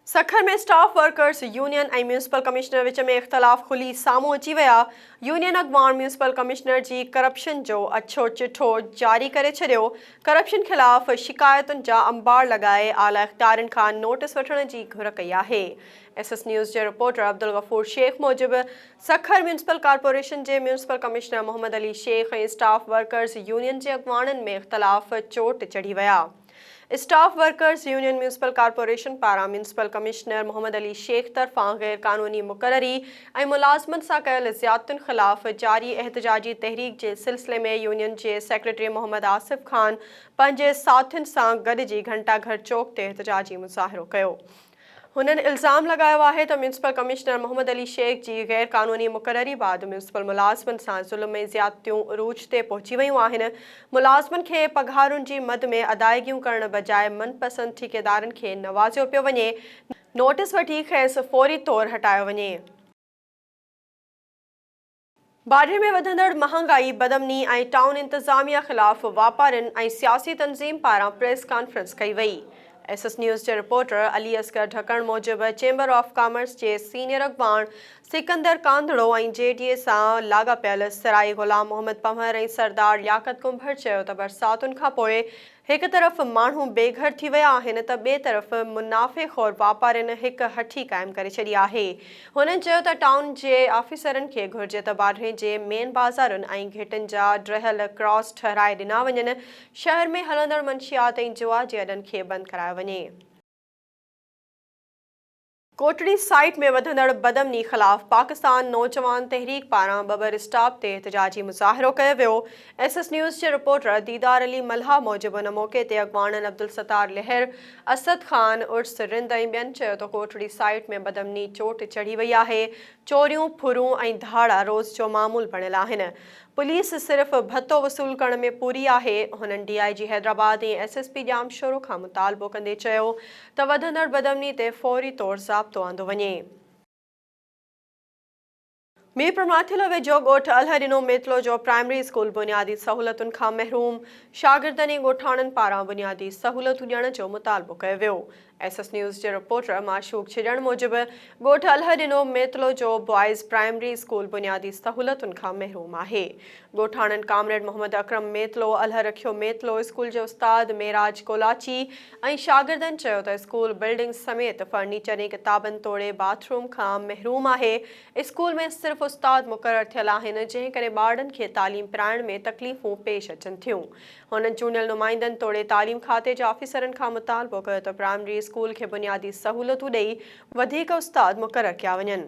सखर में staff workers union ऐं municipal commissioner विच में इख़्तिलाफ़ खुली साम्हूं अची विया। यूनियन अॻवान म्यूनिसिपल कमिश्नर जी करप्शन जो अछो चिठो जारी करे छॾियो। करप्शन ख़िलाफ़ शिकायतुनि जा अंबार लॻाए आला इख़्तियारनि खां नोटिस वठण जी घुर कई आहे। SS न्यूज़ जे रिपोर्टर अब्दुल गफूर शेख मूजिबि सखर म्यूनिसिपल कॉर्पोरेशन जे म्यूनिसिपल कमिश्नर मोहम्मद अली शेख ऐं स्टाफ वर्कर्स यूनियन जे अॻवाननि में इख़्तिलाफ़ चोट चढ़ी विया। Staff workers union municipal corporation पारां म्यूनिसिपल कमिश्नर मोहम्मद अली शेख तरफ़ां गैर कानूनी मुक़ररी ऐं मुलाज़मनि सां कयल ज़ियादतुनि ख़िलाफ़ जारी एहतजाजी तहरीक जे सिलसिले में यूनियन जे सेक्रेटरी मोहम्मद आसिफ ख़ान पंहिंजे साथियुनि सां गॾिजी घंटाघर चौक ते एहतजाजी मुज़ाहिरो कयो। हुननि इल्ज़ाम लगायो आहे त म्यूनिसिपल कमिश्नर मोहम्मद अली शेख जी गैर कानूनी मुक़ररी बाद म्यूनिसिपल मुलाज़मनि सां ज़ुल्म ऐं ज़ियादतियूं अरूज ते पहुची वियूं आहिनि। मुलाज़मनि खे पघारुनि जी मद में अदायगियूं करण बजाए मनपसंद ठेकेदारनि खे नवाज़ियो पियो वञे। नोटिस वठी खेसि फ़ौरी तौरु हटायो वञे। बाढ़े में वधंदड़ महांगाई, बदमनी ऐं टाउन इंतज़ामिया ख़िलाफ़ वापारियुनि ऐं सियासी तंज़ीम पारां प्रेस कॉन्फ्रेंस कई वई। SS न्यूज़ जे रिपोर्टर अली असगर ढकण मूजिबि chamber of commerce J senior अॻवान सिकंदर कांधड़ो ऐं JDA सां लाॻापियल सराई ग़ुलाम मोहम्मद पंवर ऐं सरदार लियाकत कुंभर चयो त बरसातुनि खां पोइ हिक तरफ़ माण्हू बेघर थी विया आहिनि त ॿिए तरफ़ मुनाफ़ेख़ोर वापारियुनि हिक हठी क़ाइमु करे छॾी आहे। हुननि चयो त टाउन जे ऑफिसरनि खे घुर्जे त बाढ़े जे मेन बाज़ारुनि ऐं घेटनि जा ड्रहियल क्रॉस ठहिराए ॾिना वञनि। शहर में हलंदड़ मंशियात ऐं जुआ जे अॾनि खे बंदि करायो वञे। कोटड़ी साइट में वधंदड़ बदमनी ख़िलाफ़ पाकिस्तान नौजवान तहरीक पारां बबर स्टॉप ते एहतजाजी मुज़ाहिरो कयो वियो। SS न्यूज़ जे रिपोर्टर दीदार अली मल्हा मूजिबि उन मौक़े ते अॻवाननि अब्दुल सत्तार लहर, असद ख़ान उर्स रिंद ऐं ॿियनि चयो त कोटड़ी साइट में बदमनी चोट चढ़ी वई आहे। चोरियूं, फुरूं ऐं धाड़ा रोज़ जो मामूल बणियल आहिनि। पुलिस सिर्फ़ भत्तो वसूल करण में पूरी आहे। हुननि DIG हैदराबाद ऐं SSP ॼामशोरो खां मुतालबो कंदे चयो त वधंदड़ बदमनी ते फ़ौरी तौरु ज़ाब्तो आंदो वञे। मीरपुर माथिल वेझो ॻोठ अलह ॾिनो मेतलो जो प्राइमरी स्कूल बुनियादी सहूलतुनि खां महरूम। शागिर्दनि ऐं ॻोठाणनि पारां बुनियादी सहूलतूं ॾियण जो मुतालबो कयो वियो। SS न्यूज़ जे रिपोर्टर माशूक छिजण मूजिबि ॻोठ अलह ॾिनो मेतलो जो बॉयज़ प्राइमरी स्कूल बुनियादी सहूलतुनि खां महरूम आहे। ॻोठाणनि कामरेड मोहम्मद अकरम मेतलो, अलह रखियो मेतलो, स्कूल जे उस्ताद मेराज कोलाची ऐं शागिर्दनि चयो त स्कूल बिल्डिंग समेत फर्नीचर ऐं किताबनि तोड़े बाथरूम खां महरूम आहे। स्कूल में सिर्फ़ उस्ताद मुक़रर थियल आहिनि, जंहिं करे ॿारनि खे तालीम पिराइण में तकलीफ़ूं पेश अचनि थियूं। हुननि चूंडियल नुमाइंदनि तोड़े तालीम खाते जे ऑफिसरनि खां मुतालबो कयो त प्राइमरी स्कूल खे बुनियादी सहूलतूं ॾेई वधीक उस्ताद मुक़रर कया वञनि।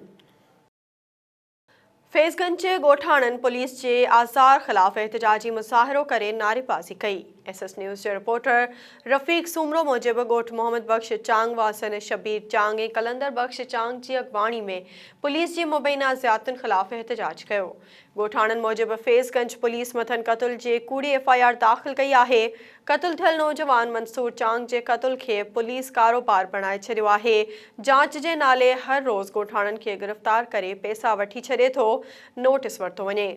फैज़गंज जे ॻोठाणनि पुलिस जे आज़ार ख़िलाफ़ एहतजाजी मुज़ाहिरो करे नारेबाज़ी कई। SS न्यूज़ जे रिपोर्टर रफ़ीक सूमरो मूजिबि ॻोठ मोहम्मद बख्श चांग, वासन शबीर चांग ऐं कलंदर बख्श चांग जी अॻवानी में पुलिस जी मुबैना ज़ियादतुनि ख़िलाफ़ एहतजाज कयो। ॻोठाणनि मूजिबि फैज़गंज पुलिस मथनि क़त्ल जे कूड़ी FIR दाख़िल कई आहे। क़त्ल थियल नौजवान मंसूर चांग जे क़त्ल खे पुलिस कारोबार बणाए छॾियो आहे। जांच जे नाले हर रोज़ ॻोठाणनि खे गिरफ़्तार करे पैसा वठी छॾे थो। नोटिस वरितो वञे।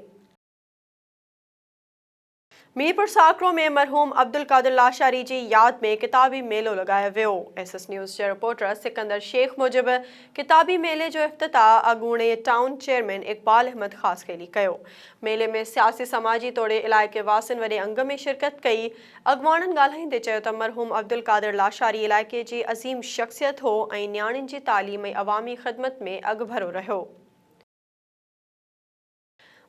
मीरपुर साकरो में मरहूम अब्दुल कादिर लाशारी जी यादि में किताबी मेलो लॻायो वियो। SS न्यूज़ जे रिपोर्टर सिकंदर शेख मूजिबि किताबी मेले जो इफ़्तिताह अॻूणे टाउन चेयरमैन इक़बाल अहमद ख़ासकेली कयो। मेले में सियासी समाजी तोड़े इलाइक़े वासियुनि वॾे अंग में शिरकत कई। अॻवाननि ॻाल्हाईंदे चयो त मरहूम अब्दुल कादिर लाशारी इलाइक़े जी अज़ीम शख़्सियत हो ऐं नियाणियुनि जी तालीम ऐं अवामी ख़िदमत में अॻभरो रहियो।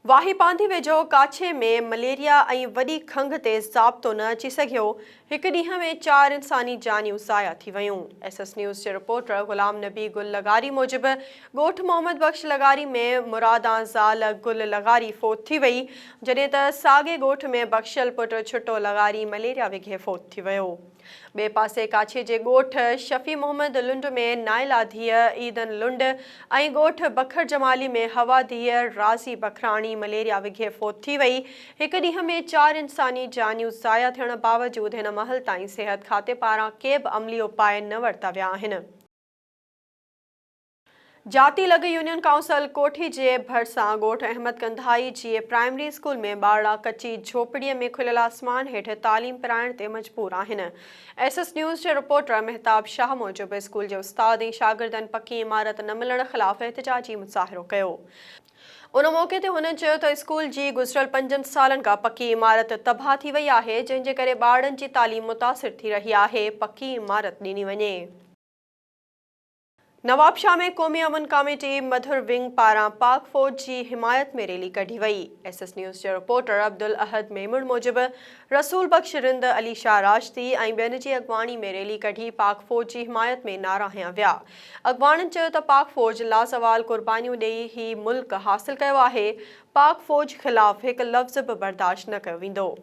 वाही पांधी वेझो काछे में मलेरिया ऐं वॾी खंघि ते ज़ाब्तो न अची सघियो। हिकु ॾींहं में 4 इंसानी जानियूं ज़ाया थी वयूं। SS न्यूज़ जे रिपोर्टर ग़ुलाम नबी गुल लगारी मूजिबि ॻोठ मोहम्मद बख्श लगारी में मुरादां ज़ाल गुल लगारी फ़ौत थी वई, जॾहिं त साॻे ॻोठ में बख्शियल पुटु छुटो लगारी मलेरिया विघे फ़ौत थी वियो। ॿिए पासे काछे जे ॻोठ शफ़ी मोहम्मद लुंड में नाइला धीअ ईदन लुंड ऐं ॻोठ बखर जमाली में हवा धीअ राज़ी बखराणी मलेरिया विघे फ़ौत थी वई। हिकु ॾींहं में 4 इंसानी जानियूं ज़ाया थियण बावजूदि हिन महल ताईं सिहत खाते पारां के बि अमली उपाय न वरिता विया आहिनि। जाती लॻ यूनियन काउंसिल कोठी जे भरिसां ॻोठ अहमद कंधाई जी प्राइमरी स्कूल में ॿारड़ा कची झोपड़ीअ में खुलियल आसमान हेठि तालीम पिराइण ते मजबूर आहिनि। एसएस न्यूज़ जे रिपोर्टर मेहताब शाह मूजिबि स्कूल जे उस्ताद ऐं शागिर्दनि पकी इमारत न मिलण ख़िलाफ़ एहतिजाजी मुज़ाहिरो कयो। उन मौक़े ते हुननि चयो त स्कूल जी गुज़िरियल 5 सालनि खां पकी इमारत तबाह थी वई आहे, जंहिंजे करे ॿारनि जी तालीम मुतासिर थी रही आहे। पकी इमारत ॾिनी वञे। नवाबशाह में क़ौमी अमन कमेटी मधुर विंग पारां पाक फ़ौज जी हिमायत में रैली कढी वई। एसएस न्यूज़ जे रिपोर्टर अब्दुल अहद मेमून मूजिबि रसूल बख्श रिंद अली शाह राजती ऐं ॿियनि जी अॻवानी में रैली कढी पाक फ़ौज जी हिमायत में नारा हयां विया। अॻवाननि चयो त पाक फ़ौज लाज़वाल कुर्बानियूं ॾेई ही मुल्क हासिल कयो आहे। पाक फ़ौज ख़िलाफ़ हिकु लफ़्ज़ बि बर्दाश्त न कयो वेंदो।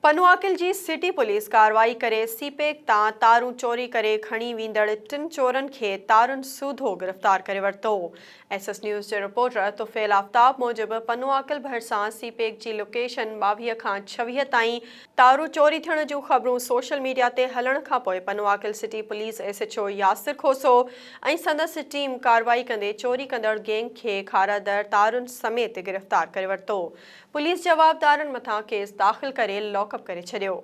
पनुआकिल जी सिटी पुलिस कार्रवाई करे सीपेक तां तारूं चोरी करे खणी वेंदड़ 3 चोरनि खे तारुनि सूधो गिरफ़्तार करे वरितो। एसएस न्यूज़ जे रिपोर्टर तुफ़ैल आफ्ताब मूजिबि पनुआकिल भरिसां सीपेक जी लोकेशन 22 खां 26 ताईं तारूं चोरी थियण जूं ख़बरूं सोशल मीडिया ते हलण खां पोइ पनुआकिल city police SHO Yasir Khoso ऐं संदसि टीम कार्रवाई कंदे चोरी कंदड़ गैंग खे खारादड़ तारुनि समेत गिरफ़्तार करे वरितो। पुलिस जवाबदारनि मथां केस दाख़िल करे लॉकअप करे छॾियो।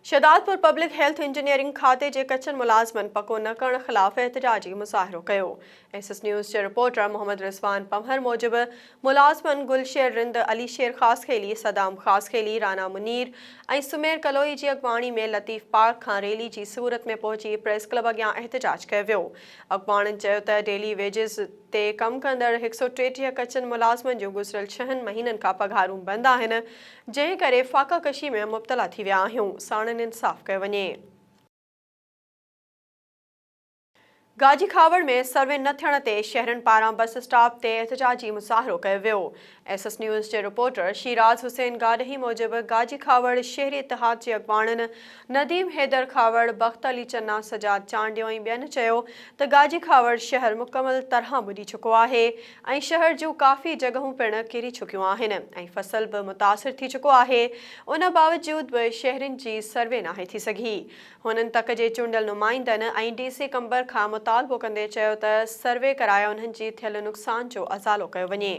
शहदादपुर पब्लिक हेल्थ इंजीनियरिंग खाते जे कचनि मुलाज़िमनि पको न करण ख़िलाफ़ एहतिजाजी मुज़ाहिरो कयो। एसएस न्यूज़ जे रिपोर्टर मोहम्मद रिज़वान पमहर मूजिबि मुलाज़िमनि गुलशेर रिंद, अली शेर ख़ासखेली, सदाम ख़ासखेली, राना मुनीर ऐं सुमेर कलोई जी अॻवानी में लतीफ़ पार्क खां रैली जी सूरत में पहुची प्रेस क्लब अॻियां एहतिजाज कयो वियो। अॻवाननि चयो त डेली वेजिस ते कमु कंदड़ 133 कचनि मुलाज़िमनि जूं गुज़िरियल 6 महीननि खां पघारूं बंदि आहिनि, जंहिं करे फ़ाक़ा कशी में मुब्तला थी विया आहियूं। साणनि इंसाफ़ कयो वञे। गाजी खावड़ में सर्वे न थियण ते शहरनि पारां बस स्टॉप ते एहतिजाजी मुज़ाहिरो कयो वियो। एसएस न्यूज़ जे रिपोर्टर शिराज हुसैन गाडही मूजिबि गाजी खावड़ शहरी इतिहाद जे अॻवाननि नदीम हैदर खावड़, बख़्त अली चन्ना, सजाद चांडियो ऐं ॿियनि चयो त गाजी खावड़ शहर मुकमल तरह ॿुॾी चुको आहे ऐं शहर जूं काफ़ी जॻहूं पिणु किरी चुकियूं आहिनि ऐं फसल बि मुतासिर थी चुको आहे। उन बावजूद बि शहरनि जी सर्वे नाहे थी सघी। हुननि तक जे चूंडियल नुमाइंदनि ऐं डीसी कंबर खां मुतालबो कंदे चयो त सर्वे कराए उन्हनि जी थियल नुक़सान जो अज़ालो कयो वञे।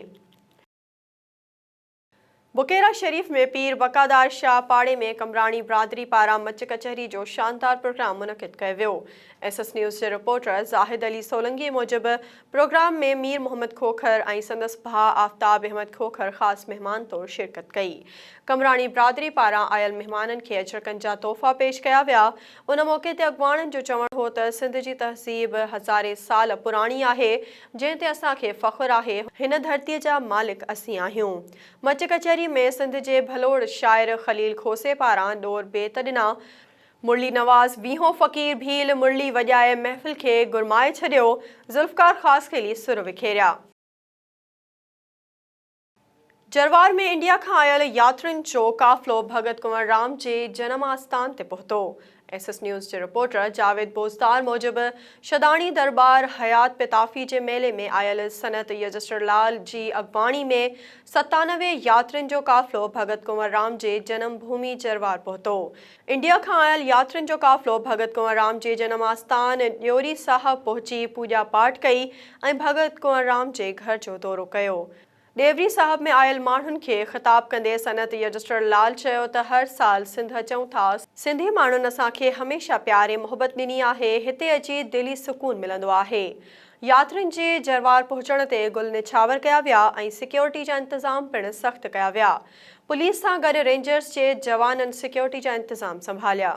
बुकेरा शरीफ में पीर वक़ादार शाह पाड़े में कमराणी बिरादरी पारां मच कचहरी जो शानदार प्रोग्राम मुनक़िद कयो वियो। एसएस न्यूज़ जे रिपोर्टर ज़ाहिद अली सोलंगी मूजिबि प्रोग्राम में मीर मोहम्मद खोखर ऐं संदसि भाउ आफ्ताब अहमद खोखर ख़ासि महिमान तौरु शिरकत कई। कमराणी बिरादरी पारां आयल महिमाननि खे अजरकनि जा तोहफ़ा पेश कया विया। उन मौक़े ते अॻवाननि जो चवणु हो त सिंध जी तहज़ीब हज़ारे साल पुराणी आहे, जंहिं ते असांखे फ़ख़्रु आहे। हिन धरतीअ जा मालिक असीं आहियूं। मच कचहरी में सिंध जे भलोड़ शाइर ख़लील खोसे पारां ॾोर बेत ॾिना। मुरली नवाज़ वीहों फ़क़ीर भील मुरली वॼाए महफ़िल खे गुरमाए छॾियो। ज़ुल्फ़कार ख़ासखेली सुर विखेरिया। जरवार में इंडिया खां आयल यात्रियुनि जो काफ़िलो भगत कुंवर राम जे जनम आस्थान ते पहुतो। एसएस न्यूज़ जे रिपोर्टर जावेद बोज़दार मूजिबि शदाणी दरबार हयात पिताफ़ी जे मेले में आयल सनत यजस्टर लाल जी अॻवानी में 97 यात्रियुनि जो काफ़िलो भगत कुंवर राम जे जनम भूमि जरवार पहुतो। इंडिया खां आयल यात्रियुनि जो काफ़िलो भगत कुंवर राम जे जनम आस्थान ॾियोरी साहिब पहुची पूॼा पाठ कई ऐं भगत कुंवर राम जे घर जो दौरो कयो। ॾेवरी साहिब में आयल माण्हुनि खे ख़िताब कंदे सनत यजस्टर लाल चयो त हर साल सिंध अचूं था। सिंधी माण्हुनि असांखे हमेशह प्यार ऐं मोहबत ॾिनी आहे। हिते अची दिली सुकून मिलंदो आहे। यात्रियुनि जे जरवार पहुचण ते गुल निछावर कया विया ऐं सिक्योरिटी जा इंतज़ाम पिणु सख़्तु कया विया। पुलिस सां गॾु रेंजर्स जे जवाननि सिक्योरिटी जा इंतज़ाम संभालिया।